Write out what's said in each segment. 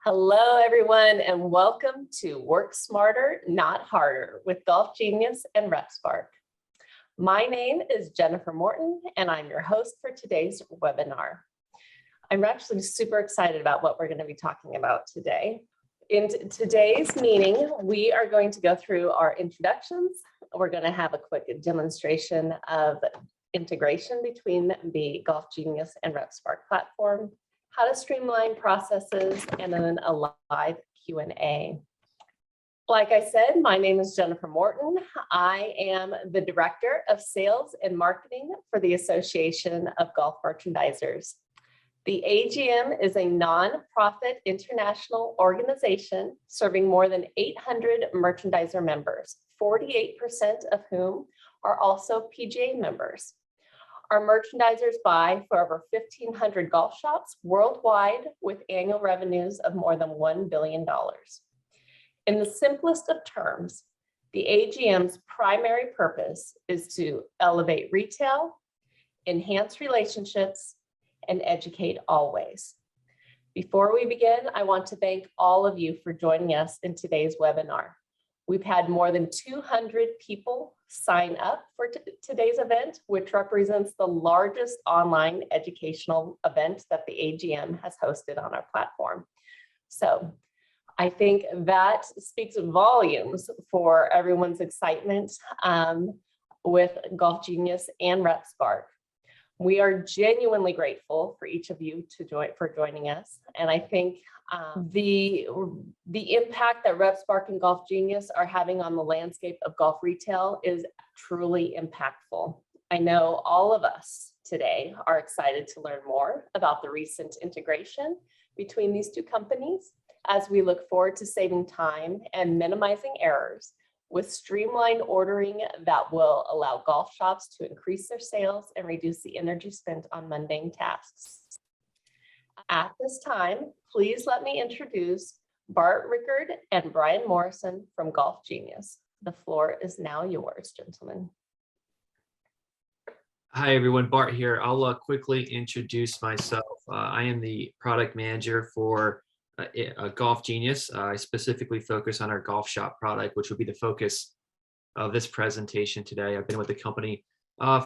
Hello, everyone, and welcome to Work Smarter, Not Harder with Golf Genius and RepSpark. My name is Jennifer Morton, and I'm your host for today's webinar. I'm actually super excited about what we're going to be talking about today. In today's meeting, we are going to go through our introductions. We're going to have a quick demonstration of integration between the Golf Genius and RepSpark platform, how to streamline processes, and then a live Q&A. Like I said, my name is Jennifer Morton. I am the Director of Sales and Marketing for the Association of Golf Merchandisers. The AGM is a nonprofit international organization serving more than 800 merchandiser members, 48% of whom are also PGA members. Our merchandisers buy for over 1,500 golf shops worldwide with annual revenues of more than $1 billion. In the simplest of terms, the AGM's primary purpose is to elevate retail, enhance relationships, and educate always. Before we begin, I want to thank all of you for joining us in today's webinar. We've had more than 200 people sign up for today's event, which represents the largest online educational event that the AGM has hosted on our platform. So I think that speaks volumes for everyone's excitement with Golf Genius and RepSpark. We are genuinely grateful for each of you for joining us. And I think the impact that RepSpark and Golf Genius are having on the landscape of golf retail is truly impactful. I know all of us today are excited to learn more about the recent integration between these two companies as we look forward to saving time and minimizing errors with streamlined ordering that will allow golf shops to increase their sales and reduce the energy spent on mundane tasks. At this time, please let me introduce Bart, Rickard, and Brian Morrison from Golf Genius. The floor is now yours, gentlemen. Hi, everyone. Bart here. I'll quickly introduce myself. I am the product manager for Golf Genius. I specifically focus on our golf shop product, which will be the focus of this presentation today. I've been with the company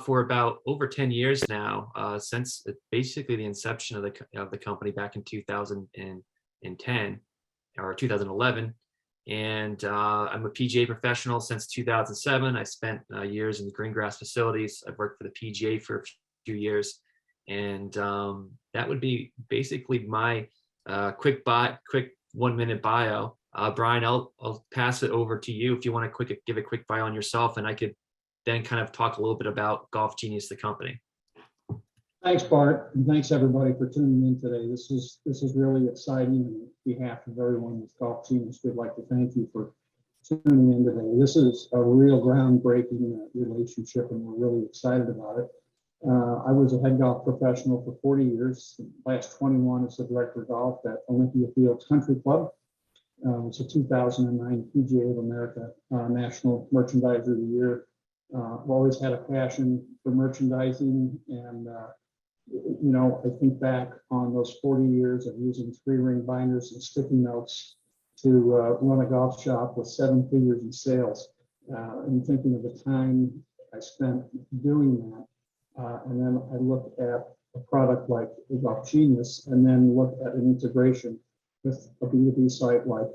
for about over 10 years now, since basically the inception of the company back in 2010 or 2011. And I'm a PGA professional since 2007. I spent years in the green grass facilities. I've worked for the PGA for a few years. And that would be basically my quick 1-minute bio. Brian, I'll pass it over to you if you want to give a quick bio on yourself, and I could then kind of talk a little bit about Golf Genius, the company. Thanks, Bart, and thanks everybody for tuning in today. This is really exciting. On behalf of everyone with Golf Genius, we'd like to thank you for tuning in today. This is a real groundbreaking relationship, and we're really excited about it. I was a head golf professional for 40 years, last 21 as the director of golf at Olympia Fields Country Club. It's a 2009 PGA of America National Merchandiser of the Year. I've always had a passion for merchandising, and I think back on those 40 years of using 3-ring binders and sticky notes to run a golf shop with 7 figures in sales, and thinking of the time I spent doing that. And then I look at a product like Golf Genius, and then look at an integration with a B2B site like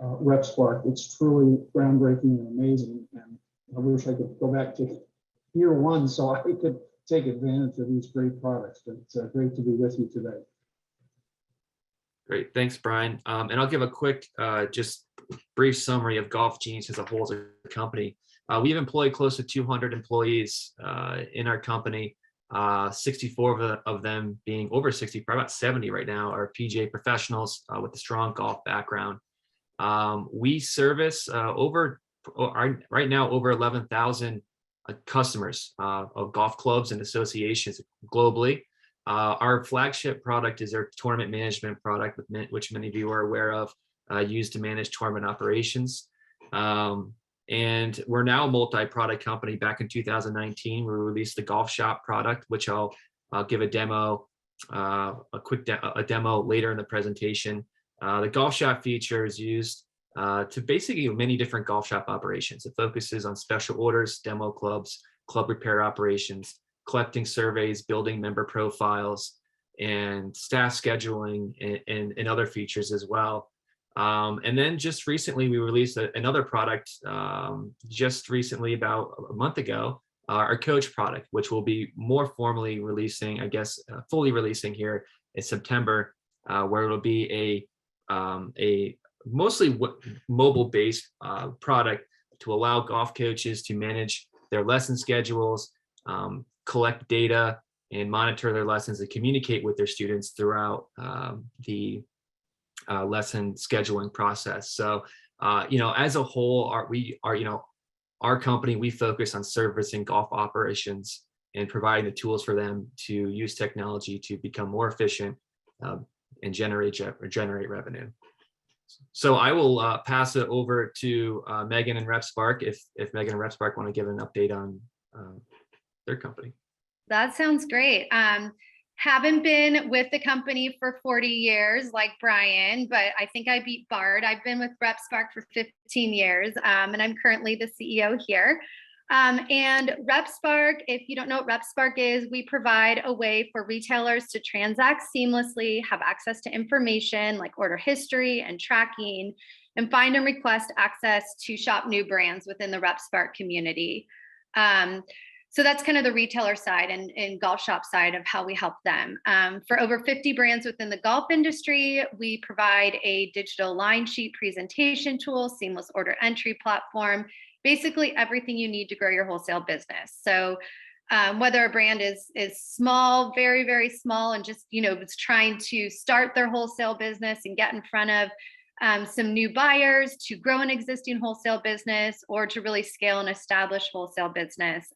RepSpark. It's truly groundbreaking and amazing, and I wish I could go back to year one so I could take advantage of these great products. But it's great to be with you today. Great, thanks, Brian. And I'll give a quick, just brief summary of Golf Genius as a whole as a company. We've employed close to 200 employees in our company. 64 of them being over 60, probably about 70 right now, are PGA professionals with a strong golf background. We service right now over 11,000 customers of golf clubs and associations globally. Our flagship product is our tournament management product, which many of you are aware of, used to manage tournament operations. And we're now a multi-product company. Back in 2019, we released the golf shop product, which I'll give a demo, a demo later in the presentation. The golf shop feature is used to basically many different golf shop operations. It focuses on special orders, demo clubs, club repair operations, collecting surveys, building member profiles, and staff scheduling, and other features as well. And then just recently, we released another product just recently, about a month ago, our coach product, which will be more formally releasing, I guess, fully releasing here in September, where it'll be a mostly mobile-based product to allow golf coaches to manage their lesson schedules, collect data, and monitor their lessons and communicate with their students throughout the lesson scheduling process. So, as a whole, our company, we focus on servicing golf operations and providing the tools for them to use technology to become more efficient and generate revenue. So I will pass it over to Megan and RepSpark if Megan and RepSpark want to give an update on their company. That sounds great. Haven't been with the company for 40 years like Brian, but I think I beat Bart. I've been with RepSpark for 15 years, and I'm currently the CEO here. And RepSpark, if you don't know what RepSpark is, we provide a way for retailers to transact seamlessly, have access to information like order history and tracking, and find and request access to shop new brands within the RepSpark community. So that's kind of the retailer side and golf shop side of how we help them. For over 50 brands within the golf industry, we provide a digital line sheet presentation tool, seamless order entry platform, basically everything you need to grow your wholesale business. So whether a brand is small, very, very small, and just, it's trying to start their wholesale business and get in front of some new buyers, to grow an existing wholesale business, or to really scale an established wholesale business.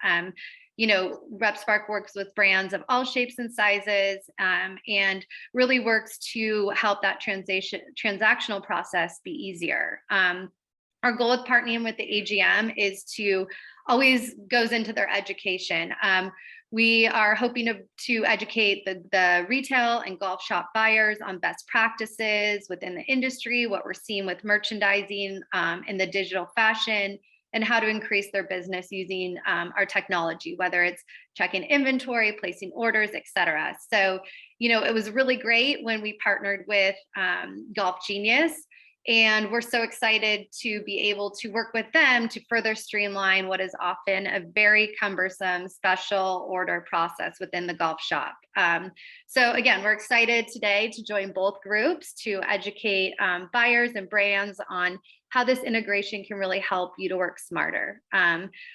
RepSpark works with brands of all shapes and sizes, and really works to help that transactional process be easier. Our goal with partnering with the AGM is to always goes into their education. We are hoping to educate the retail and golf shop buyers on best practices within the industry, what we're seeing with merchandising in the digital fashion, and how to increase their business using our technology, whether it's checking inventory, placing orders, et cetera. So, it was really great when we partnered with Golf Genius. And we're so excited to be able to work with them to further streamline what is often a very cumbersome special order process within the golf shop. So again, we're excited today to join both groups to educate buyers and brands on how this integration can really help you to work smarter,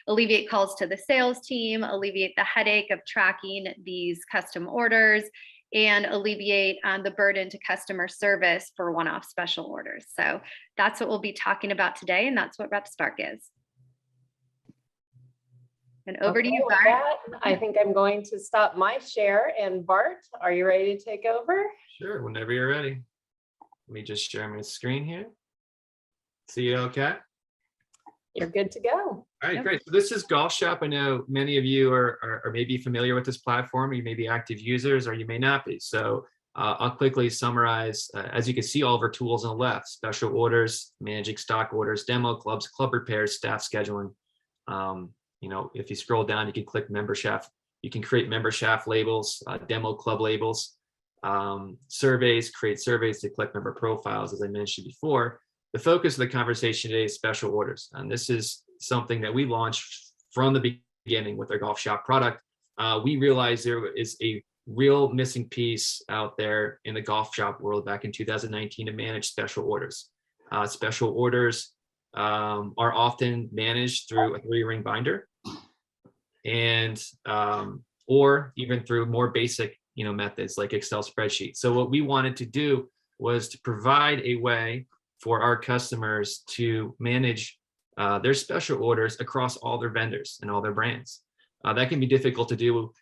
alleviate calls to the sales team, alleviate the headache of tracking these custom orders, and alleviate the burden to customer service for one-off special orders. So that's what we'll be talking about today, and that's what RepSpark is. And over to you, with Bart. that, I think I'm going to stop my share. And Bart, are you ready to take over? Sure, whenever you're ready. Let me just share my screen here. See you okay? You're good to go. All right, Yep. great. So this is Golf Shop. I know many of you are maybe familiar with this platform. You may be active users or you may not be. So I'll quickly summarize. As you can see, all of our tools on the left: special orders, managing stock orders, demo clubs, club repairs, staff scheduling. If you scroll down, you can click member shaft. You can create member shaft labels, demo club labels, surveys, create surveys to collect member profiles, as I mentioned before. The focus of the conversation today is special orders. And this is something that we launched from the beginning with our golf shop product. We realized there is a real missing piece out there in the golf shop world back in 2019 to manage special orders. Special orders are often managed through a 3-ring binder, and or even through more basic methods like Excel spreadsheets. So what we wanted to do was to provide a way for our customers to manage their special orders across all their vendors and all their brands. That can be difficult to do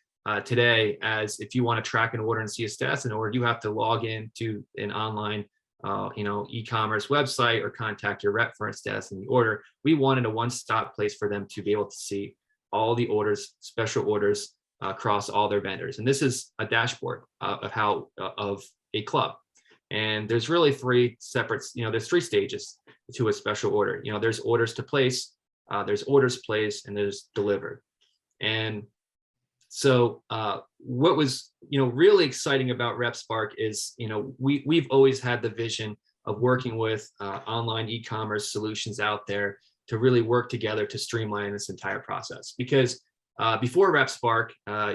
today, as if you want to track an order and see a status in order, you have to log in to an online e-commerce website or contact your rep for a status in the order. We wanted a one-stop place for them to be able to see all the orders, special orders across all their vendors. And this is a dashboard of a club. And there's really three separate, there's three stages to a special order. There's orders to place, there's orders placed, and there's delivered. And so what was, really exciting about RepSpark is, we've always had the vision of working with online e-commerce solutions out there to really work together to streamline this entire process. Because before RepSpark,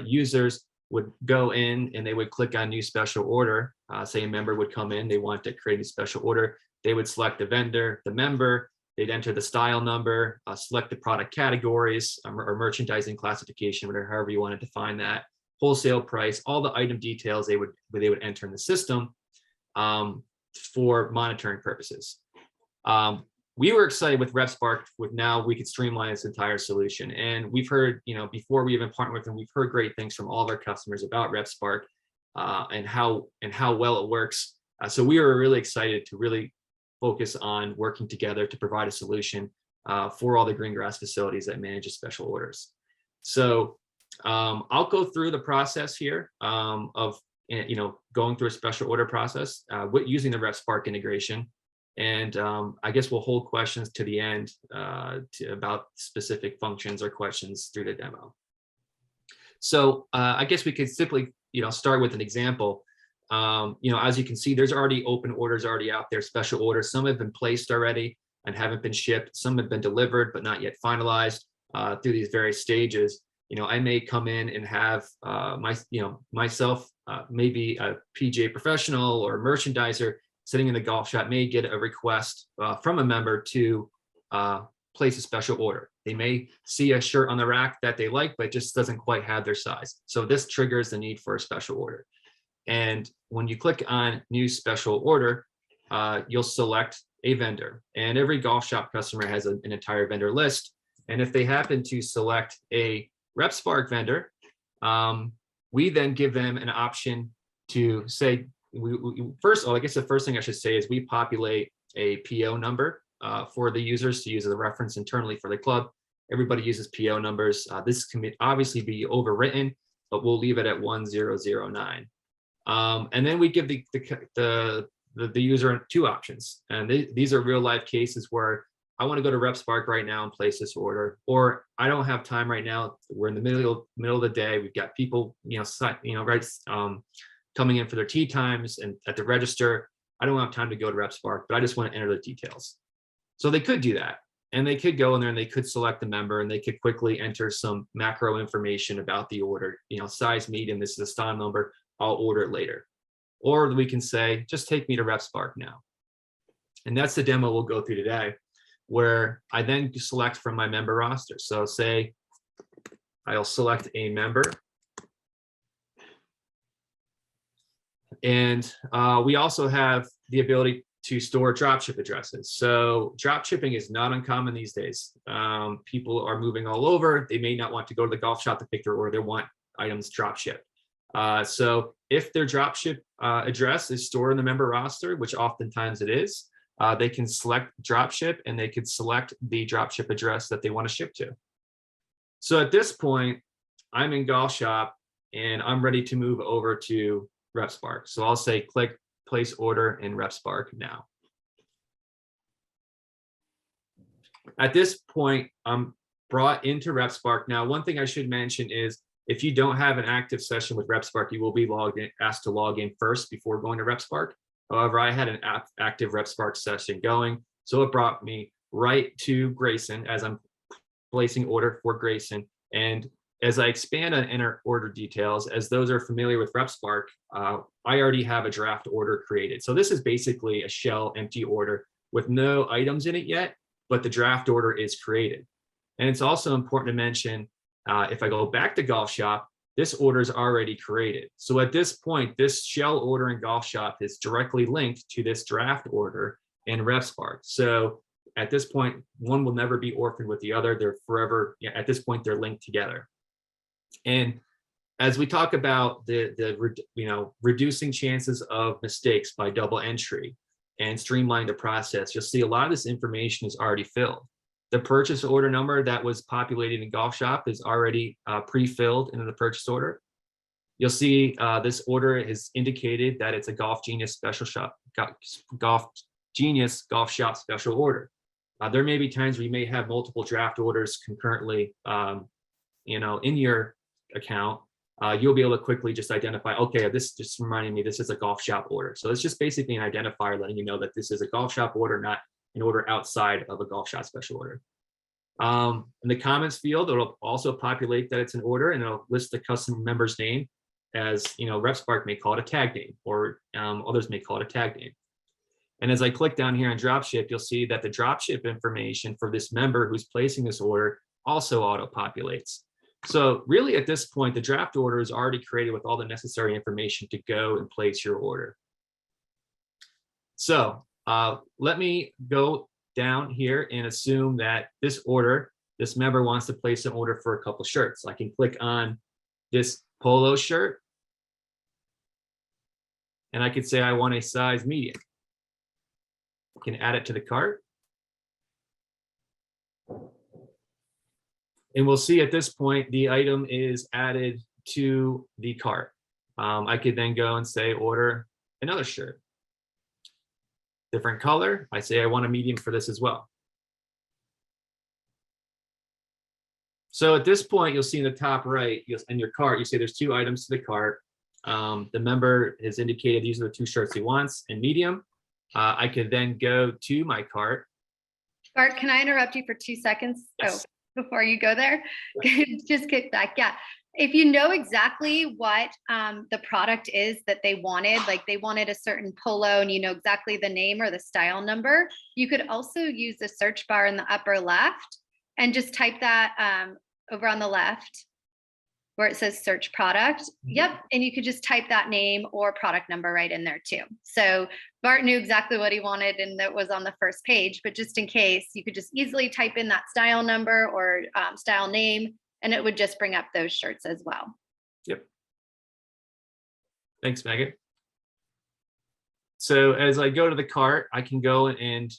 users would go in and they would click on new special order. Say a member would come in, they want to create a special order. They would select the vendor, the member, they'd enter the style number, select the product categories or merchandising classification, whatever, however you want to define that, wholesale price, all the item details they would enter in the system for monitoring purposes. We were excited with RepSpark with now we could streamline this entire solution. And we've heard, before we even partnered with them, we've heard great things from all of our customers about RepSpark and how well it works. So we were really excited to really focus on working together to provide a solution for all the green grass facilities that manage special orders. So I'll go through the process here of going through a special order process using the RepSpark integration. And I guess we'll hold questions to the end about specific functions or questions through the demo. So I guess we could simply, start with an example. As you can see, there's already open orders already out there, special orders. Some have been placed already and haven't been shipped. Some have been delivered, but not yet finalized through these various stages. I may come in and have myself, maybe a PGA professional or a merchandiser sitting in the golf shop may get a request from a member to place a special order. They may see a shirt on the rack that they like, but it just doesn't quite have their size. So this triggers the need for a special order. And when you click on new special order, you'll select a vendor. And every golf shop customer has an entire vendor list. And if they happen to select a RepSpark vendor, we then give them an option to say, first of all, I guess the first thing I should say is we populate a PO number for the users to use as a reference internally for the club. Everybody uses PO numbers. This can obviously be overwritten, but we'll leave it at 1009. And then we give the user two options. And these are real life cases where I want to go to RepSpark right now and place this order, or I don't have time right now. We're in the middle of the day. We've got people, coming in for their tee times and at the register. I don't have time to go to RepSpark, but I just want to enter the details. So they could do that. And they could go in there and they could select the member and they could quickly enter some macro information about the order, size, medium, this is the style number, I'll order it later. Or we can say, just take me to RepSpark now. And that's the demo we'll go through today, where I then select from my member roster. So say I'll select a member. And we also have the ability to store dropship addresses. So drop shipping is not uncommon these days. People are moving all over. They may not want to go to the golf shop to pick their order. They want items drop shipped. So if their dropship address is stored in the member roster, which oftentimes it is, they can select dropship and they could select the dropship address that they want to ship to. So at this point, I'm in golf shop and I'm ready to move over to RepSpark. So I'll say click place order in RepSpark now. At this point, I'm brought into RepSpark. Now, one thing I should mention is if you don't have an active session with RepSpark, you will be asked to log in first before going to RepSpark. However, I had an active RepSpark session going, so it brought me right to Grayson as I'm placing order for Grayson. And as I expand on enter order details, as those are familiar with RepSpark, I already have a draft order created. So this is basically a shell empty order with no items in it yet, but the draft order is created. And it's also important to mention, if I go back to Golf Shop, this order is already created. So at this point, this shell order in Golf Shop is directly linked to this draft order in RepSpark. So at this point, one will never be orphaned with the other. They're forever, at this point, they're linked together. And as we talk about reducing chances of mistakes by double entry and streamline the process, you'll see a lot of this information is already filled. The purchase order number that was populated in Golf Shop is already pre-filled into the purchase order. you'll see this order is indicated that it's a Golf Genius special shop, Golf Genius golf shop special order. There may be times where you may have multiple draft orders concurrently, in your account. You'll be able to quickly just identify, okay, this just reminding me this is a golf shop order. So it's just basically an identifier letting you know that this is a golf shop order, not an order outside of a golf shop special order. In the comments field, it'll also populate that it's an order, and it'll list the customer member's name as, RepSpark may call it a tag name, or others may call it a tag name. And as I click down here on Dropship, you'll see that the Dropship information for this member who's placing this order also auto-populates. So really at this point, the draft order is already created with all the necessary information to go and place your order. So let me go down here and assume that this member wants to place an order for a couple shirts. I can click on this polo shirt, and I could say I want a size medium. I can add it to the cart. And we'll see at this point, the item is added to the cart. I could then go and say, order another shirt. Different color. I say I want a medium for this as well. So at this point, you'll see in the top right, in your cart, you say there's 2 items to the cart. The member has indicated these are the 2 shirts he wants in medium. I could then go to my cart. Bart, can I interrupt you for 2 seconds? Yes. Oh, before you go there, just kick back. Yeah. If you know exactly what the product is that they wanted, like they wanted a certain polo and you know exactly the name or the style number, you could also use the search bar in the upper left and just type that over on the left where it says search product. Yep. And you could just type that name or product number right in there too. So Bart knew exactly what he wanted and that was on the first page, but just in case, you could just easily type in that style number or style name, and it would just bring up those shirts as well. Yep. Thanks, Megan. So as I go to the cart, I can go and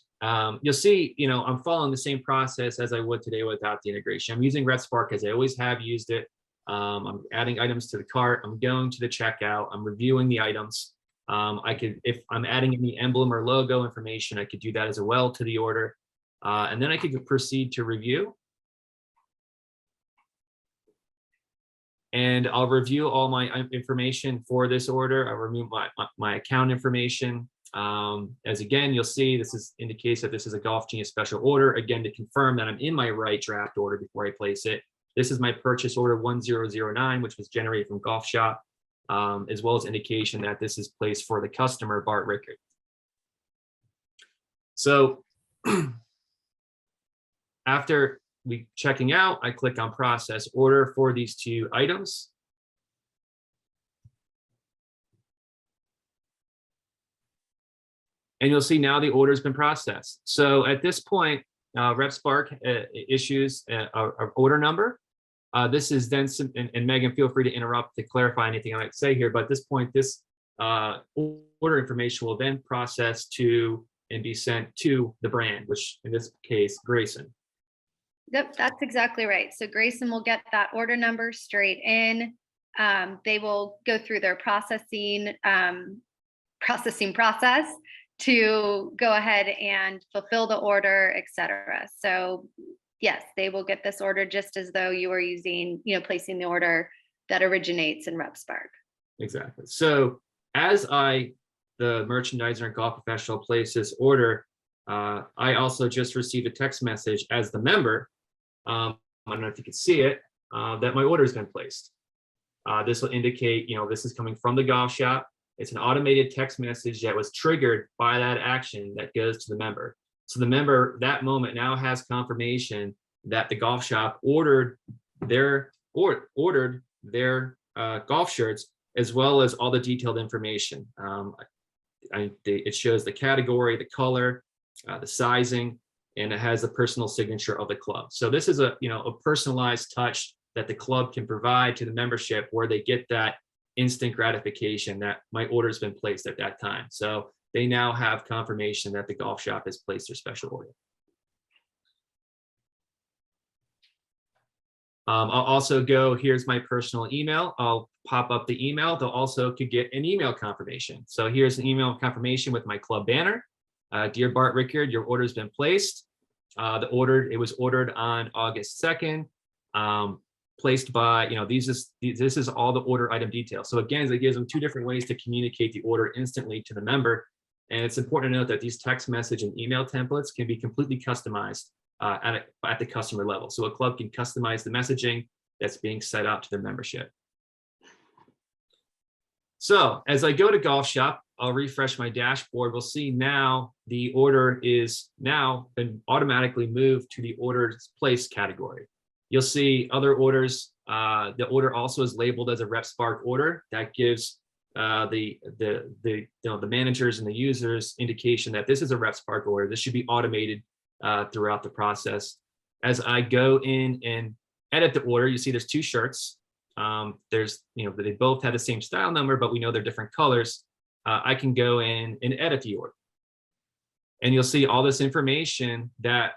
you'll see, I'm following the same process as I would today without the integration. I'm using RepSpark as I always have used it. I'm adding items to the cart. I'm going to the checkout. I'm reviewing the items. If I'm adding any emblem or logo information, I could do that as well to the order. And then I could proceed to review. And I'll review all my information for this order. I'll remove my account information. As again, you'll see this indicates that this is a Golf Genius special order. Again, to confirm that I'm in my right draft order before I place it. This is my purchase order 1009, which was generated from Golf Shop, as well as indication that this is placed for the customer, Bart Rickard. So after checking out, I click on process order for these 2 items. And you'll see now the order has been processed. So at this point, RepSpark issues an order number. This is then, and Megan, feel free to interrupt to clarify anything I might say here, but at this point, this order information will then process to and be sent to the brand, which in this case, Grayson. Yep, that's exactly right. So Grayson will get that order number straight in. They will go through their processing process to go ahead and fulfill the order, etc. So yes, they will get this order just as though you were using, placing the order that originates in RepSpark. Exactly. So as the merchandiser and golf professional, place this order, I also just received a text message as the member. I don't know if you can see it, that my order has been placed. This will indicate, this is coming from the golf shop. It's an automated text message that was triggered by that action that goes to the member. So the member that moment now has confirmation that the golf shop ordered their golf shirts, as well as all the detailed information. It shows the category, the color, the sizing, and it has a personal signature of the club. So this is a personalized touch that the club can provide to the membership, where they get that instant gratification that my order has been placed at that time. So they now have confirmation that the golf shop has placed their special order. I'll also go, here's my personal email. I'll pop up the email. They'll also could get an email confirmation. So here's an email confirmation with my club banner. Dear Bart, Rickard, your order's been placed. It was ordered on August 2nd. Placed by, this is all the order item details. So again, it gives them two different ways to communicate the order instantly to the member. And it's important to note that these text message and email templates can be completely customized at the customer level. So a club can customize the messaging that's being set out to their membership. So as I go to Golf Shop, I'll refresh my dashboard. We'll see now the order is now been automatically moved to the orders placed category. You'll see other orders. The order also is labeled as a RepSpark order. That gives the managers and the users indication that this is a RepSpark order. This should be automated throughout the process. As I go in and edit the order, you see there's two shirts. They both have the same style number, but we know they're different colors. I can go in and edit the order. And you'll see all this information that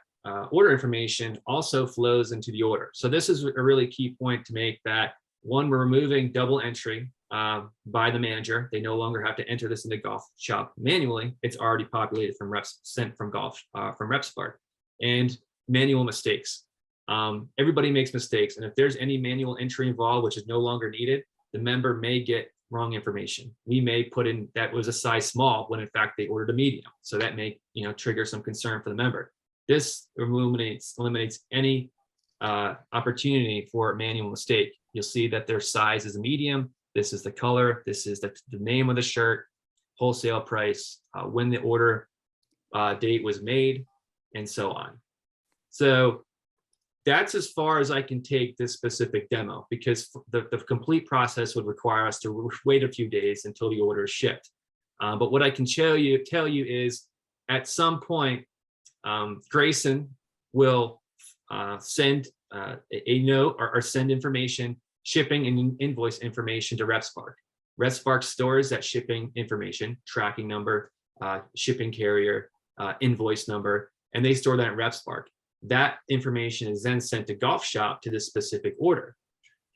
order information also flows into the order. So this is a really key point to make, that one, we're removing double entry by the manager. They no longer have to enter this into Golf Shop manually. It's already populated from sent from RepSpark. And manual mistakes. Everybody makes mistakes. And if there's any manual entry involved, which is no longer needed, the member may get wrong information. We may put in that was a size small when in fact they ordered a medium. So that may trigger some concern for the member. This eliminates any opportunity for a manual mistake. You'll see that their size is a medium. This is the color. This is the name of the shirt, wholesale price, when the order date was made, and so on. So that's as far as I can take this specific demo, because the complete process would require us to wait a few days until the order is shipped. But what I can tell you is at some point, Grayson will send a note or send information, shipping and invoice information to RepSpark. RepSpark stores that shipping information, tracking number, shipping carrier, invoice number, and they store that in RepSpark. That information is then sent to Golf Shop to this specific order.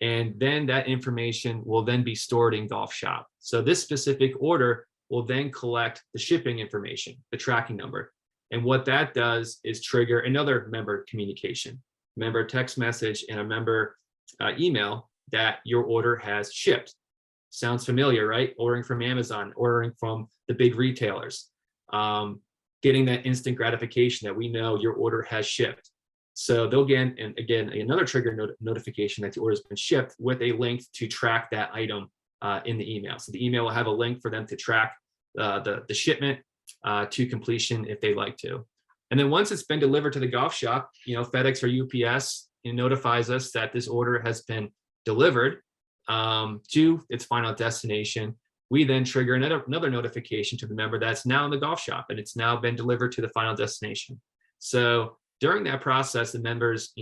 And then that information will then be stored in Golf Shop. So this specific order will then collect the shipping information, the tracking number. And what that does is trigger another member communication, member text message and a member email that your order has shipped. Sounds familiar, right? Ordering from Amazon, ordering from the big retailers, getting that instant gratification that we know your order has shipped. So they'll get, and again, another trigger notification that the order has been shipped with a link to track that item in the email. So the email will have a link for them to track the shipment to completion if they like to. And then once it's been delivered to the Golf Shop, FedEx or UPS notifies us that this order has been delivered to its final destination. We then trigger another notification to the member that's now in the Golf Shop and it's now been delivered to the final destination. So during that process, the members,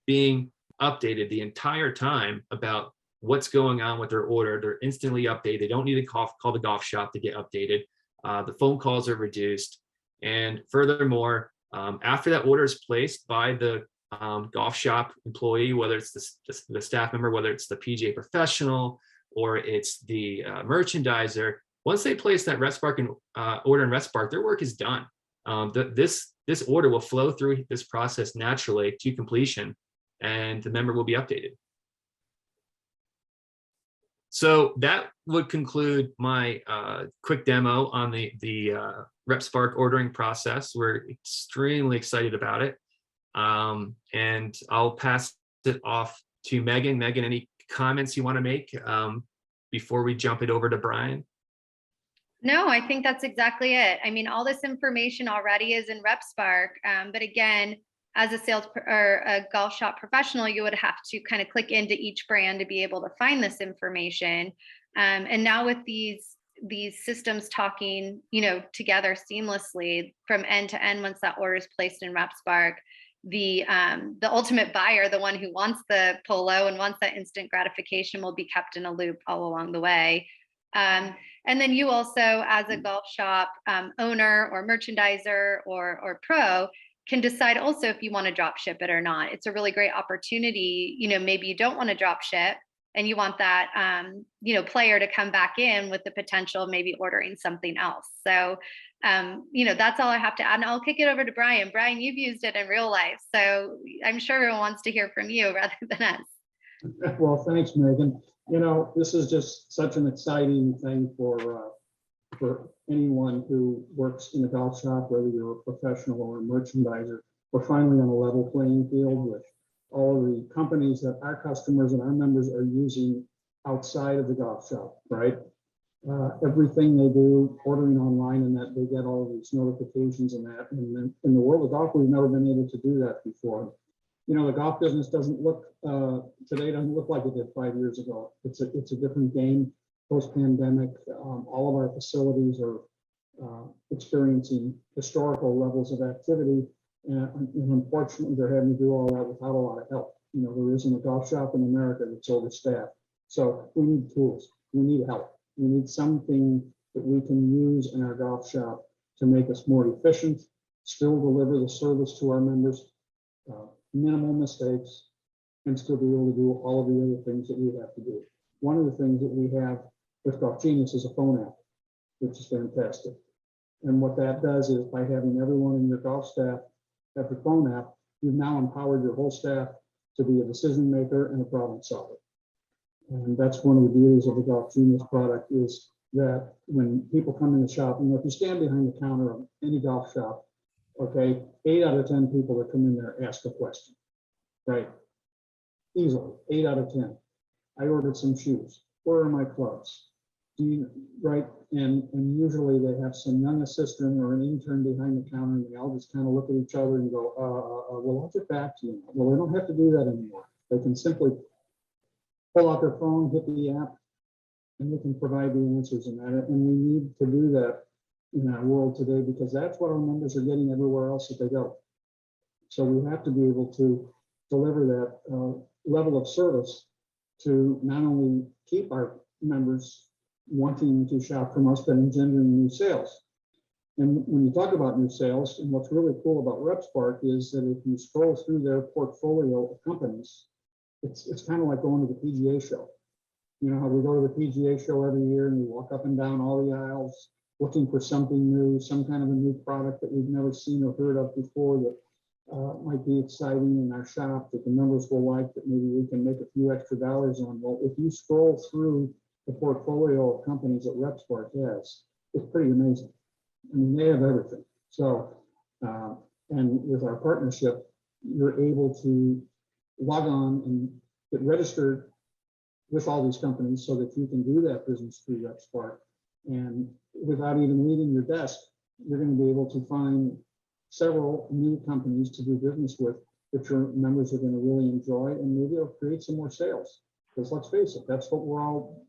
being updated the entire time about what's going on with their order. They're instantly updated. They don't need to call the Golf Shop to get updated. The phone calls are reduced. And furthermore, after that order is placed by the Golf Shop employee, whether it's the staff member, whether it's the PGA professional, or it's the merchandiser, once they place that RepSpark order in RepSpark, their work is done. This order will flow through this process naturally to completion, and the member will be updated. So that would conclude my quick demo on the RepSpark ordering process. We're extremely excited about it. And I'll pass it off to Megan. Megan, any comments you want to make before we jump it over to Brian? No, I think that's exactly it. I mean, all this information already is in RepSpark, but again, as a sales or a Golf Shop professional, you would have to kind of click into each brand to be able to find this information. And now with these systems talking, together seamlessly from end to end, once that order is placed in RepSpark, the ultimate buyer, the one who wants the polo and wants that instant gratification, will be kept in a loop all along the way. And then you also, as a Golf Shop owner or merchandiser or pro, can decide also if you want to drop ship it or not. It's a really great opportunity. Maybe you don't want to drop ship and you want that, player to come back in with the potential of maybe ordering something else. So, that's all I have to add. And I'll kick it over to Brian. Brian, you've used it in real life, so I'm sure everyone wants to hear from you rather than us. Well, thanks, Megan. This is just such an exciting thing for anyone who works in a golf shop, whether you're a professional or a merchandiser. We're finally on a level playing field with all of the companies that our customers and our members are using outside of the golf shop, right? Everything they do, ordering online, and that they get all of these notifications and that. And then in the world of golf, we've never been able to do that before. The golf business doesn't look today doesn't look like it did 5 years ago. It's a different game post-pandemic. All of our facilities are experiencing historical levels of activity, and unfortunately, they're having to do all that without a lot of help. There isn't a golf shop in America that's overstaffed. So we need tools. We need help. We need something that we can use in our golf shop to make us more efficient, still deliver the service to our members, minimal mistakes, and still be able to do all of the other things that we have to do. One of the things that we have with Golf Genius is a phone app, which is fantastic. And what that does is by having everyone in your golf staff have the phone app, you've now empowered your whole staff to be a decision maker and a problem solver. And that's one of the beauties of the Golf Genius product is that when people come in the shop, if you stand behind the counter of any golf shop, okay, 8 out of 10 people that come in there ask a question, right? Easily, 8 out of 10. I ordered some shoes. Where are my clubs? Right? And usually they have some young assistant or an intern behind the counter, and they all just kind of look at each other and go, well, I'll get back to you. Well, they don't have to do that anymore. They can simply pull out their phone, hit the app, and they can provide the answers in that. And we need to do that in our world today because that's what our members are getting everywhere else that they go. So we have to be able to deliver that level of service to not only keep our members wanting to shop from us, but engendering new sales. And when you talk about new sales, and what's really cool about RepSpark is that if you scroll through their portfolio of companies, it's kind of like going to the PGA show. You know how we go to the PGA show every year and we walk up and down all the aisles looking for something new, some kind of a new product that we've never seen or heard of before that might be exciting in our shop that the members will like, that maybe we can make a few extra dollars on. Well, if you scroll through the portfolio of companies that RepSpark has, it's pretty amazing. I mean, they have everything. So, and with our partnership, you're able to log on and get registered with all these companies so that you can do that business through RepSpark. And without even leaving your desk, you're going to be able to find several new companies to do business with that your members are going to really enjoy, and maybe it'll create some more sales. Because let's face it, that's what we're all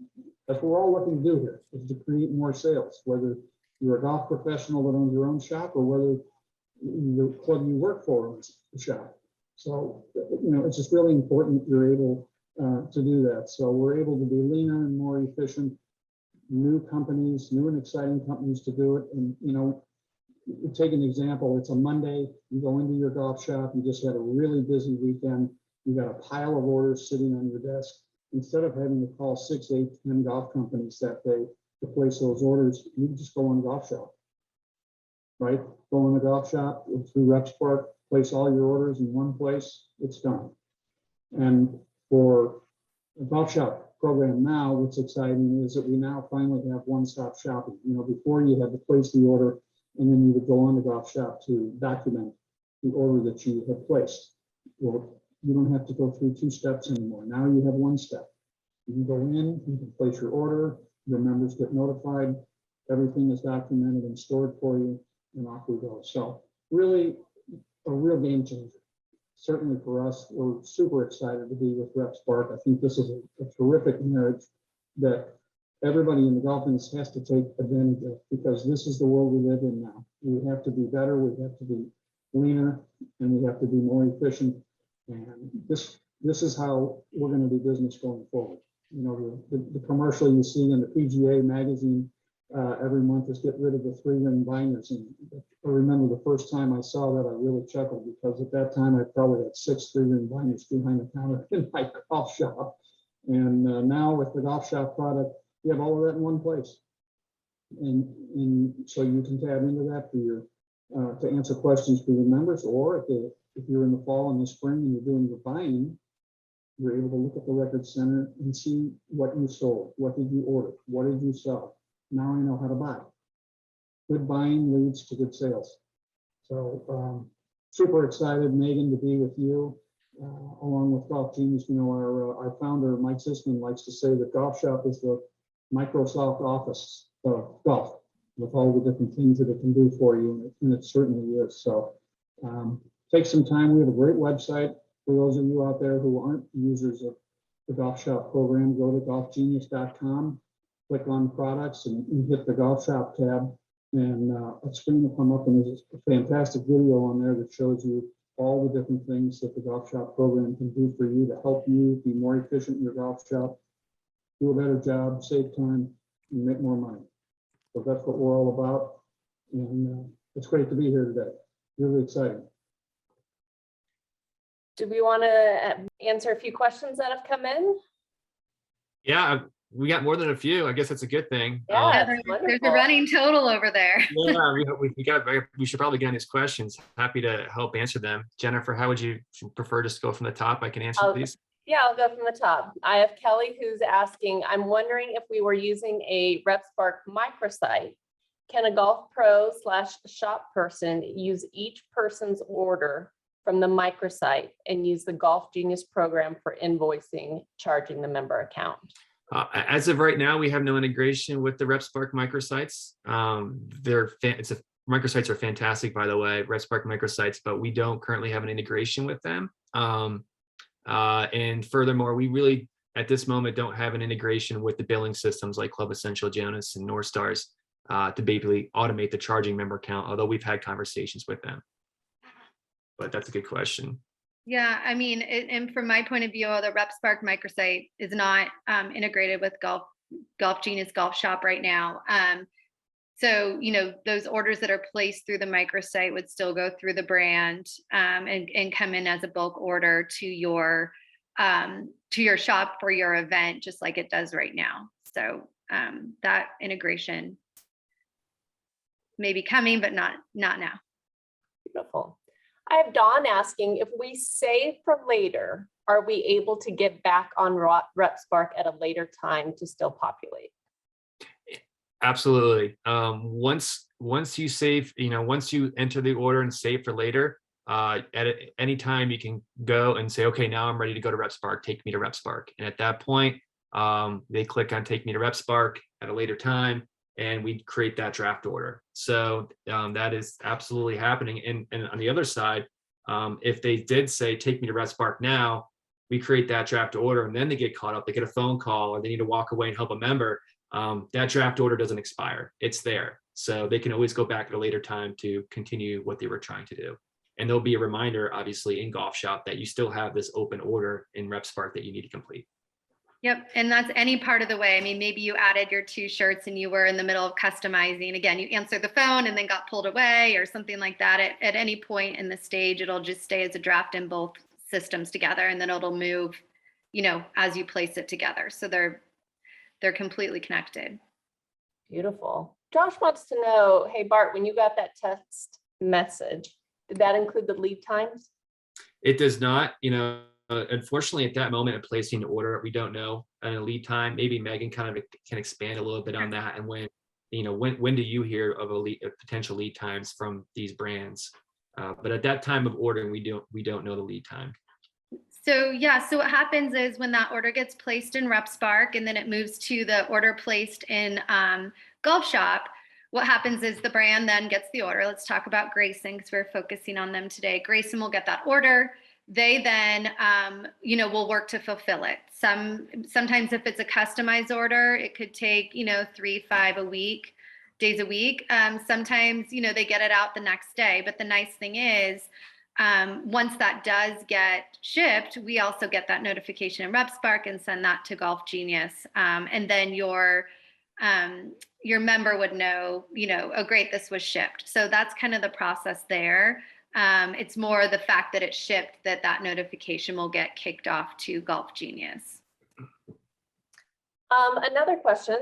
looking to do here, is to create more sales, whether you're a golf professional that owns your own shop or whether the club you work for owns the shop. So, it's just really important that you're able to do that. So we're able to be leaner and more efficient, new companies, new and exciting companies to do it. And, take an example, it's a Monday, you go into your golf shop, you just had a really busy weekend, you got a pile of orders sitting on your desk. Instead of having to call 6, 8, 10 golf companies that day to place those orders, you can just go in the golf shop, right? Go in the golf shop through RepSpark, place all your orders in one place, it's done. And for a golf shop program now, what's exciting is that we now finally have one-stop shopping. Before you had to place the order and then you would go on the golf shop to document the order that you had placed. Well, you don't have to go through 2 steps anymore. Now you have 1 step. You can go in, you can place your order, your members get notified, everything is documented and stored for you, and off we go. So really a real game changer. Certainly for us, we're super excited to be with RepSpark. I think this is a terrific marriage that everybody in the golf industry has to take advantage of, because this is the world we live in now. We have to be better, we have to be leaner, and we have to be more efficient. And this is how we're going to do business going forward. The commercial you see in the PGA magazine every month is get rid of the 3-ring binders. And I remember the first time I saw that, I really chuckled, because at that time I probably had 6 3-ring binders behind the counter in my golf shop. And now with the golf shop product, you have all of that in one place. And so you can tab into that for your to answer questions for your members, or if you're in the fall and the spring and you're doing your buying, you're able to look at the record center and see what you sold, what did you order, what did you sell. Now I know how to buy. Good buying leads to good sales. So super excited, Megan, to be with you along with Golf Genius. You know, our founder, Mike Zisman, likes to say that Golf Shop is the Microsoft Office of golf, with all the different things that it can do for you, and it certainly is. So take some time. We have a great website for those of you out there who aren't users of the Golf Shop program. Go to golfgenius.com, click on products, and hit the Golf Shop tab, and a screen will come up, and there's a fantastic video on there that shows you all the different things that the Golf Shop program can do for you to help you be more efficient in your golf shop, do a better job, save time, and make more money. So that's what we're all about, and it's great to be here today. Really exciting. Do we want to answer a few questions that have come in? Yeah, we got more than a few. I guess that's a good thing. Yeah, Yeah, that's there's a wonderful. running total over there. Yeah, we should probably get on these questions. Happy to help answer them. Jennifer, how would you prefer to go from the top? I can answer these. Yeah, I'll go from the top. I have Kelly who's asking, I'm wondering if we were using a RepSpark microsite, can a golf pro / shop person use each person's order from the microsite and use the Golf Genius program for invoicing, charging the member account? As of right now, we have no integration with the RepSpark microsites. Microsites are fantastic, by the way, RepSpark microsites, but we don't currently have an integration with them. And furthermore, we really, at this moment, don't have an integration with the billing systems like Club Essential, Jonas, and North Stars to basically automate the charging member account, although we've had conversations with them. But that's a good question. Yeah, I mean, and from my point of view, the RepSpark microsite is not integrated with Golf Genius Golf Shop right now. So, you know, those orders that are placed through the microsite would still go through the brand and come in as a bulk order to your shop for your event, just like it does right now. So that integration may be coming, but not now. Beautiful. I have Dawn asking, if we save for later, are we able to get back on RepSpark at a later time to still populate? Absolutely. Once you save, once you enter the order and save for later, at any time you can go and say, okay, now I'm ready to go to RepSpark, take me to RepSpark. And at that point, they click on take me to RepSpark at a later time, and we create that draft order. So that is absolutely happening. And on the other side, if they did say, take me to RepSpark now, we create that draft order, and then they get caught up, they get a phone call, or they need to walk away and help a member. That draft order doesn't expire. It's there. So they can always go back at a later time to continue what they were trying to do. And there'll be a reminder, obviously, in Golf Shop that you still have this open order in RepSpark that you need to complete. Yep. And that's any part of the way. I mean, maybe you added your 2 shirts and you were in the middle of customizing. Again, you answered the phone and then got pulled away or something like that. At any point in the stage, it'll just stay as a draft in both systems together, and then it'll move, as you place it together. So they're completely connected. Beautiful. Josh wants to know, hey, Bart, when you got that text message, did that include the lead times? It does not. Unfortunately, at that moment of placing the order, we don't know a lead time. Maybe Megan kind of can expand a little bit on that. And when do you hear of potential lead times from these brands? But at that time of ordering, we don't know the lead time. So yeah, so what happens is when that order gets placed in RepSpark and then it moves to the order placed in Golf Shop, what happens is the brand then gets the order. Let's talk about Grayson because we're focusing on them today. Grayson will get that order. They then, will work to fulfill it. Sometimes if it's a customized order, it could take, 3-5 days a week. Sometimes, they get it out the next day. But the nice thing is, once that does get shipped, we also get that notification in RepSpark and send that to Golf Genius. And then your your member would know, oh, great, this was shipped. So that's kind of the process there. It's more the fact that it's shipped that notification will get kicked off to Golf Genius. Another question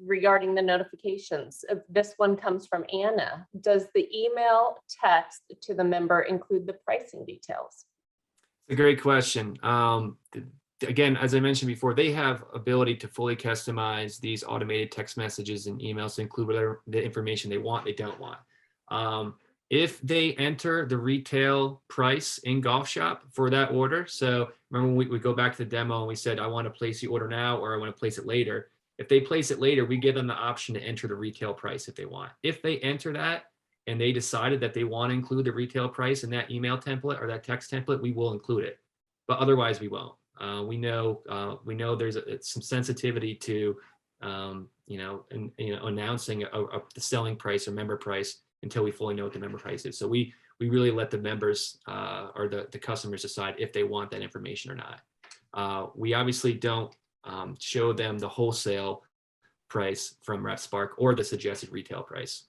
regarding the notifications. This one comes from Anna. Does the email text to the member include the pricing details? It's a great question. Again, as I mentioned before, they have ability to fully customize these automated text messages and emails to include whatever the information they want, they don't want. If they enter the retail price in Golf Shop for that order, so remember when we go back to the demo and we said, I want to place the order now or I want to place it later. If they place it later, we give them the option to enter the retail price if they want. If they enter that and they decided that they want to include the retail price in that email template or that text template, we will include it. But otherwise, we won't. We know there's some sensitivity to announcing the selling price or member price until we fully know what the member price is. So we really let the members or the customers decide if they want that information or not. We obviously don't show them the wholesale price from RepSpark or the suggested retail price.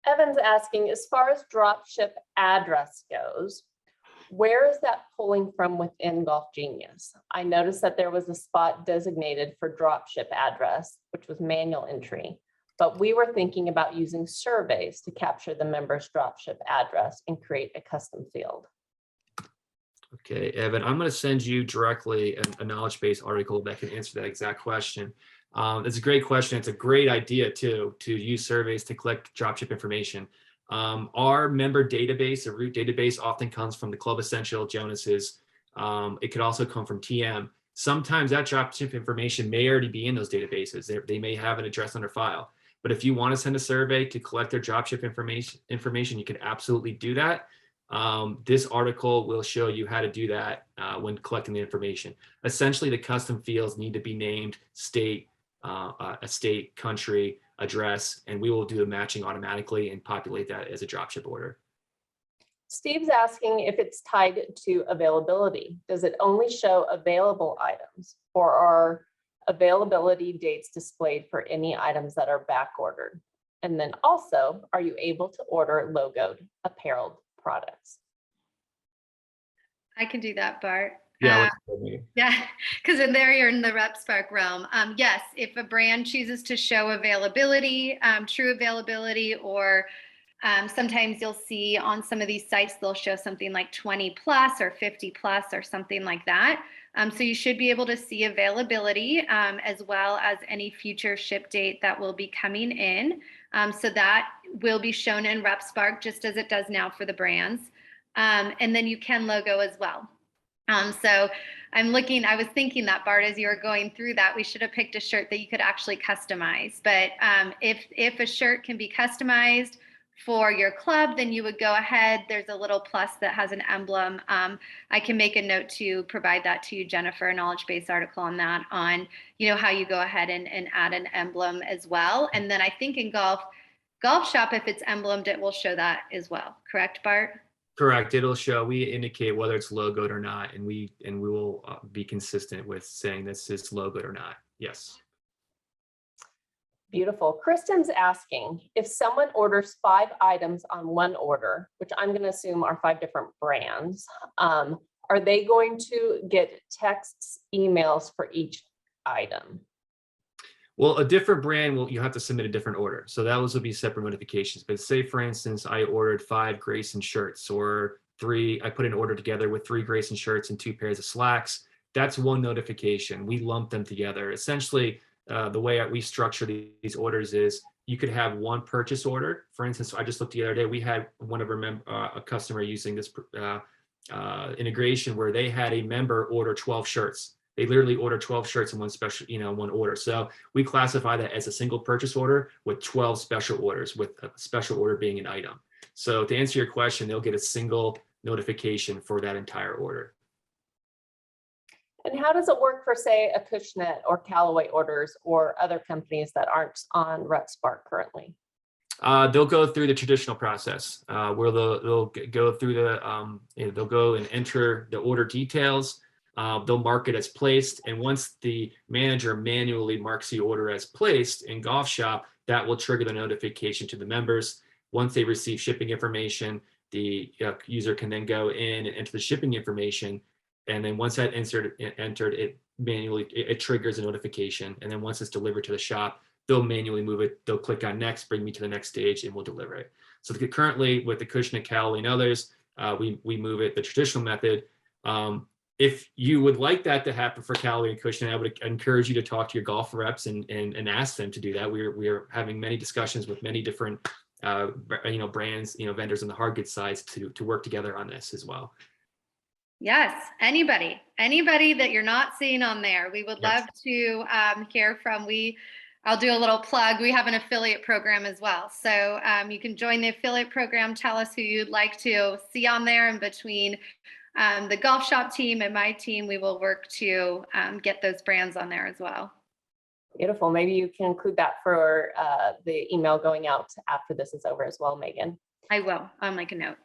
Evan's asking, as far as Dropship address goes, where is that pulling from within Golf Genius? I noticed that there was a spot designated for Dropship address, which was manual entry, but we were thinking about using surveys to capture the member's Dropship address and create a custom field. Okay, Evan, I'm going to send you directly a knowledge base article that can answer that exact question. It's a great question. It's a great idea too, to use surveys to collect dropship information. Our member database, a root database, often comes from the Club Essential, Jonas's. It could also come from TM. Sometimes that dropship information may already be in those databases. They may have an address on their file. But if you want to send a survey to collect their dropship information, you can absolutely do that. This article will show you how to do that when collecting the information. Essentially, the custom fields need to be named state, a state, country, address, and we will do the matching automatically and populate that as a dropship order. Steve's asking if it's tied to availability. Does it only show available items, or are availability dates displayed for any items that are back ordered? And then also, are you able to order logoed apparel products? I can do that, Bart. Yeah. Yeah, because in there you're in the RepSpark realm. Yes, if a brand chooses to show availability, true availability, or sometimes you'll see on some of these sites, they'll show something like 20 plus or 50 plus or something like that. So you should be able to see availability as well as any future ship date that will be coming in. So that will be shown in RepSpark just as it does now for the brands. And then you can logo as well. So I was thinking that, Bart, as you were going through that, we should have picked a shirt that you could actually customize. But if a shirt can be customized for your club, then you would go ahead. There's a little plus that has an emblem. I can make a note to provide that to you, Jennifer, a knowledge base article on that, on how you go ahead and add an emblem as well. And then I think in Golf Shop, if it's emblemed, it will show that as well. Correct, Bart? Correct. It'll show, we indicate whether it's logoed or not, and we will be consistent with saying this is logoed or not. Yes. Beautiful. Kristen's asking, if someone orders 5 items on one order, which I'm going to assume are 5 different brands, are they going to get texts, emails for each item? Well, a different brand you have to submit a different order. So those will be separate notifications. But say, for instance, I ordered 5 Grayson shirts, or I put an order together with 3 Grayson shirts and 2 pairs of slacks. That's one notification. We lump them together. Essentially, the way we structure these orders is you could have one purchase order. For instance, I just looked the other day, we had one of a customer using this integration where they had a member order 12 shirts. They literally order 12 shirts in one one order. So we classify that as a single purchase order with 12 special orders, with a special order being an item. So to answer your question, they'll get a single notification for that entire order. And how does it work for, say, a Cushnet or Callaway orders or other companies that aren't on RepSpark currently? They'll go through the traditional process where they'll go through they'll go and enter the order details. they'll mark it as placed. And once the manager manually marks the order as placed in Golf Shop, that will trigger the notification to the members. Once they receive shipping information, the user can then go in and enter the shipping information. And then once that entered, it manually, it triggers a notification. And then once it's delivered to the shop, they'll manually move it. They'll click on next, bring me to the next stage, and we'll deliver it. So currently with the Cushionet, Cowley, and others, we move it the traditional method. If you would like that to happen for Cowley and Cushionet, I would encourage you to talk to your golf reps and ask them to do that. We're having many discussions with many different brands, vendors on the hard goods sides to work together on this as well. Yes, anybody that you're not seeing on there, we would love to hear from. I'll do a little plug. We have an affiliate program as well. So you can join the affiliate program, tell us who you'd like to see on there, and between the Golf Shop team and my team, we will work to get those brands on there as well. Beautiful. Maybe you can include that for the email going out after this is over as well, Megan. I will. I'll make a note.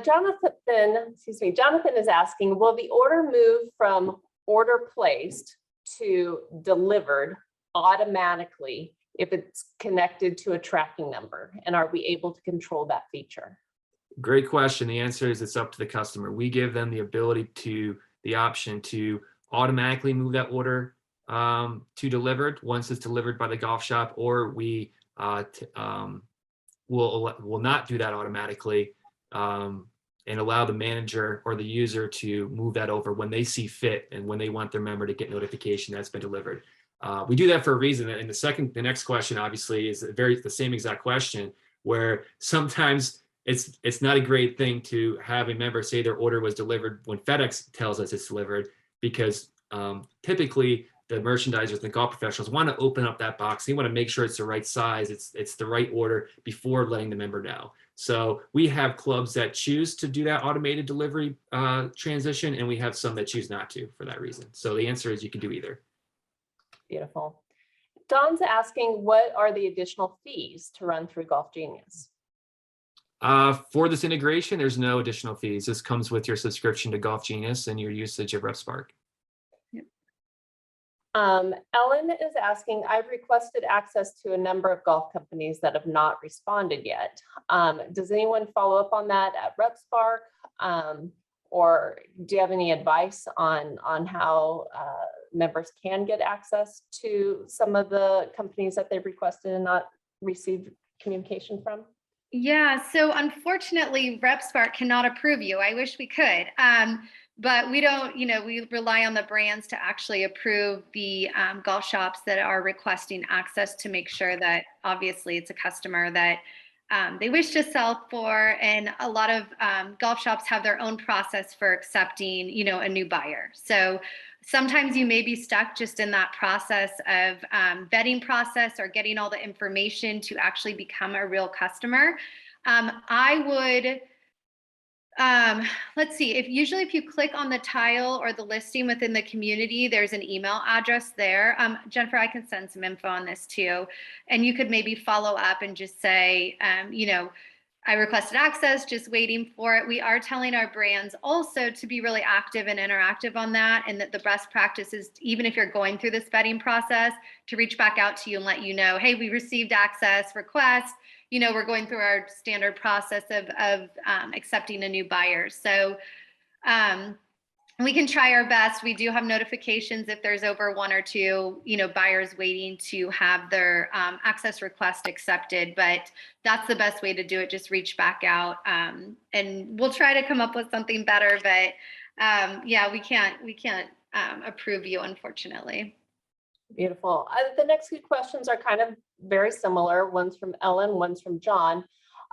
Jonathan is asking, will the order move from order placed to delivered automatically if it's connected to a tracking number? And are we able to control that feature? Great question. The answer is it's up to the customer. We give them the option to automatically move that order to delivered once it's delivered by the Golf Shop, or we will not do that automatically and allow the manager or the user to move that over when they see fit and when they want their member to get notification that's been delivered. We do that for a reason. And the next question obviously is the same exact question, where sometimes it's not a great thing to have a member say their order was delivered when FedEx tells us it's delivered, because typically the merchandisers, the golf professionals want to open up that box. They want to make sure it's the right size, it's the right order before letting the member know. So we have clubs that choose to do that automated delivery transition, and we have some that choose not to for that reason. So the answer is you can do either. Beautiful. Don's asking, what are the additional fees to run through Golf Genius? For this integration, there's no additional fees. This comes with your subscription to Golf Genius and your usage of RepSpark. Ellen is asking, I've requested access to a number of golf companies that have not responded yet. Does anyone follow up on that at RepSpark? Or do you have any advice on how members can get access to some of the companies that they've requested and not received communication from? Yeah, so unfortunately, RepSpark cannot approve you. I wish we could. But we don't, we rely on the brands to actually approve the golf shops that are requesting access, to make sure that obviously it's a customer that they wish to sell for. And a lot of golf shops have their own process for accepting, a new buyer. So sometimes you may be stuck just in that process of vetting process or getting all the information to actually become a real customer. I would, let's see, if you click on the tile or the listing within the community, there's an email address there. Jennifer, I can send some info on this too. And you could maybe follow up and just say, I requested access, just waiting for it. We are telling our brands also to be really active and interactive on that, and that the best practice is, even if you're going through this vetting process, to reach back out to you and let you know, hey, we received access request. We're going through our standard process of accepting a new buyer. So we can try our best. We do have notifications if there's over one or two, buyers waiting to have their access request accepted, but that's the best way to do it. Just reach back out and we'll try to come up with something better, but yeah, we can't approve you, unfortunately. Beautiful. The next few questions are kind of very similar. One's from Ellen, one's from John.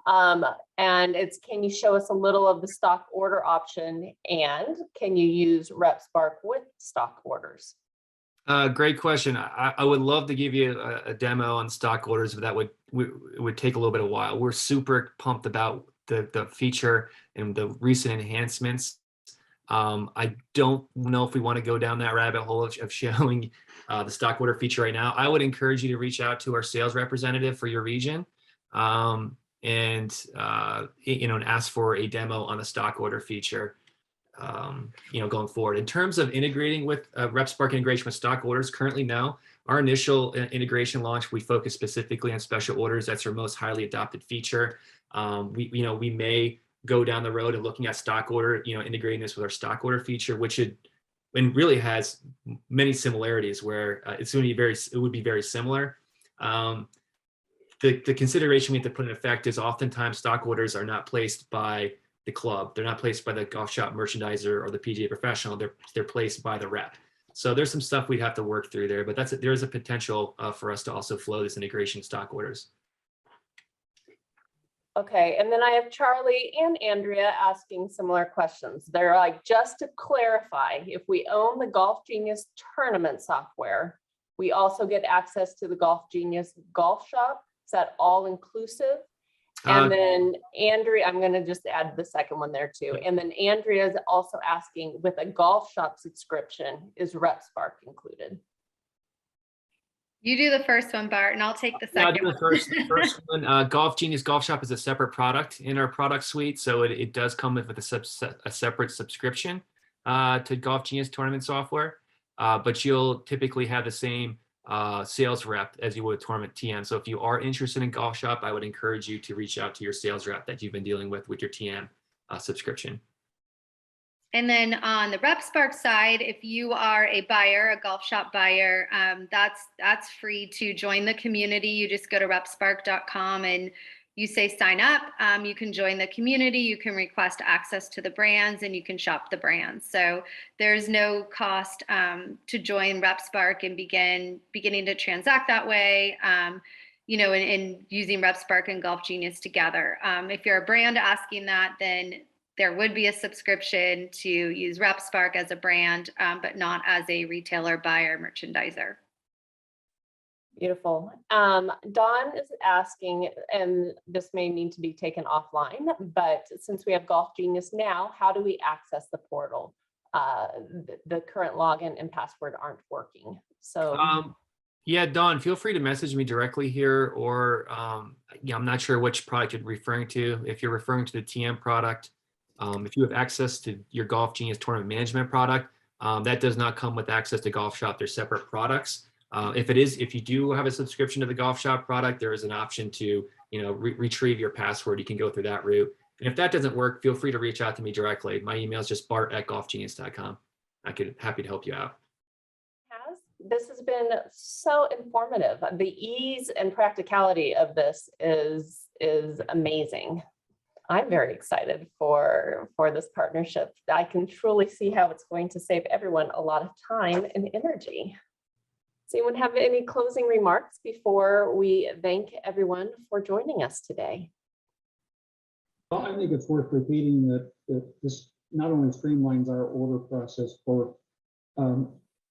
And it's, can you show us a little of the stock order option, and can you use RepSpark with stock orders? Great question. I would love to give you a demo on stock orders, but it would take a little bit of a while. We're super pumped about the feature and the recent enhancements. I don't know if we want to go down that rabbit hole of showing the stock order feature right now. I would encourage you to reach out to our sales representative for your region and ask for a demo on the stock order feature. going forward. In terms of integrating with RepSpark integration with stock orders, currently no. Our initial integration launch, we focus specifically on special orders. That's our most highly adopted feature. We may go down the road of looking at stock order, integrating this with our stock order feature, which really has many similarities where it would be very similar. The consideration we have to put in effect is oftentimes stock orders are not placed by the club. They're not placed by the golf shop merchandiser or the PGA professional. They're placed by the rep. So there's some stuff we'd have to work through there, but there is a potential for us to also flow this integration stock orders. Okay, and then I have Charlie and Andrea asking similar questions. They're like, just to clarify, if we own the Golf Genius tournament software, we also get access to the Golf Genius golf shop. Is that all inclusive? And then Andrea, I'm going to just add the second one there too. And then Andrea is also asking, with a golf shop subscription, is RepSpark included? You do the first one, Bart, and I'll take the second. I'll do the first one. Golf Genius Golf Shop is a separate product in our product suite, so it does come with a separate subscription to Golf Genius tournament software, but you'll typically have the same sales rep as you would tournament TM. So if you are interested in Golf Shop, I would encourage you to reach out to your sales rep that you've been dealing with your TM subscription. And then on the RepSpark side, if you are a buyer, a golf shop buyer, that's free to join the community. You just go to repspark.com and you say sign up. You can join the community. You can request access to the brands and you can shop the brands. So there's no cost to join RepSpark and beginning to transact that way. And using RepSpark and Golf Genius together. If you're a brand asking that, then there would be a subscription to use RepSpark as a brand, but not as a retailer, buyer, merchandiser. Beautiful. Dawn is asking, and this may need to be taken offline, but since we have Golf Genius now, how do we access the portal? The current login and password aren't working. So yeah, Dawn, feel free to message me directly here, or I'm not sure which product you're referring to. If you're referring to the TM product, if you have access to your Golf Genius tournament management product, that does not come with access to Golf Shop. They're separate products. If you do have a subscription to the Golf Shop product, there is an option to retrieve your password. You can go through that route. And if that doesn't work, feel free to reach out to me directly. My email is just bart@golfgenius.com. Happy to help you out. This has been so informative. The ease and practicality of this is amazing. I'm very excited for this partnership. I can truly see how it's going to save everyone a lot of time and energy. Does anyone have any closing remarks before we thank everyone for joining us today? Well, I think it's worth repeating that this not only streamlines our order process for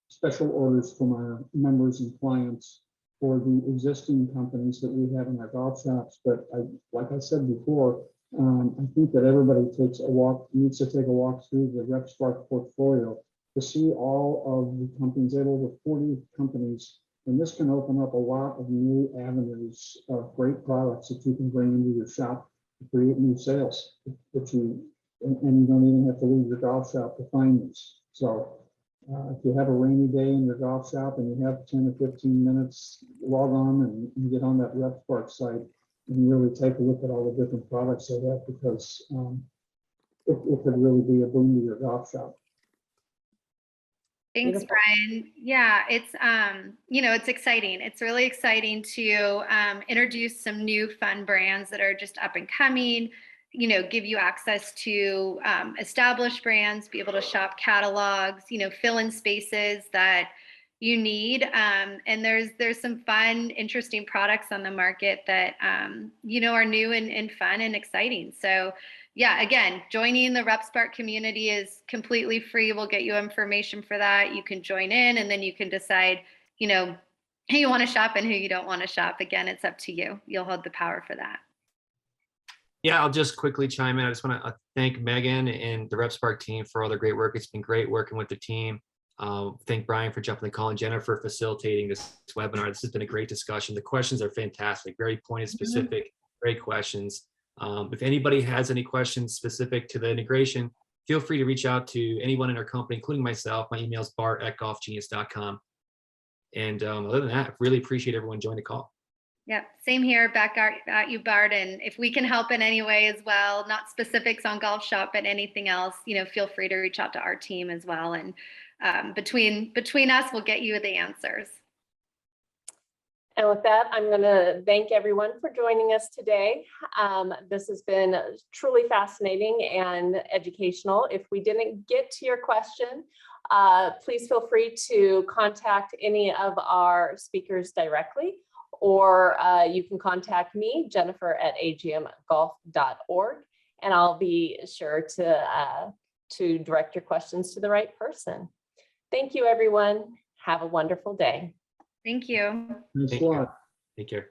special orders from our members and clients for the existing companies that we have in our golf shops, but like I said before, I think that everybody needs to take a walk through the RepSpark portfolio to see all of the companies. They have over 40 companies, and this can open up a lot of new avenues of great products that you can bring into your shop to create new sales. And you don't even have to leave your golf shop to find these. So if you have a rainy day in your golf shop and you have 10 or 15 minutes, log on and get on that RepSpark site and really take a look at all the different products they have, because it could really be a boon to your golf shop. Thanks, Brian. Yeah, it's it's exciting. It's really exciting to introduce some new fun brands that are just up and coming. Give you access to established brands, be able to shop catalogs, fill in spaces that you need. And there's some fun, interesting products on the market that, are new and fun and exciting. So yeah, again, joining the RepSpark community is completely free. We'll get you information for that. You can join in and then you can decide, who you want to shop and who you don't want to shop. Again, it's up to you. You'll hold the power for that. Yeah, I'll just quickly chime in. I just want to thank Megan and the RepSpark team for all their great work. It's been great working with the team. Thank Brian for jumping the call and Jennifer for facilitating this webinar. This has been a great discussion. The questions are fantastic, very pointed, specific, great questions. If anybody has any questions specific to the integration, feel free to reach out to anyone in our company, including myself. My email is bart@golfgenius.com. And other than that, I really appreciate everyone joining the call. Yeah, same here, back at you, Bart. And if we can help in any way as well, not specifics on Golf Shop, but anything else, feel free to reach out to our team as well. And between us, we'll get you the answers. And with that, I'm going to thank everyone for joining us today. This has been truly fascinating and educational. If we didn't get to your question, please feel free to contact any of our speakers directly, or you can contact me, Jennifer, at agmgolf.org, and I'll be sure to direct your questions to the right person. Thank you, everyone. Have a wonderful day. Thank you. Thanks a lot. Take care.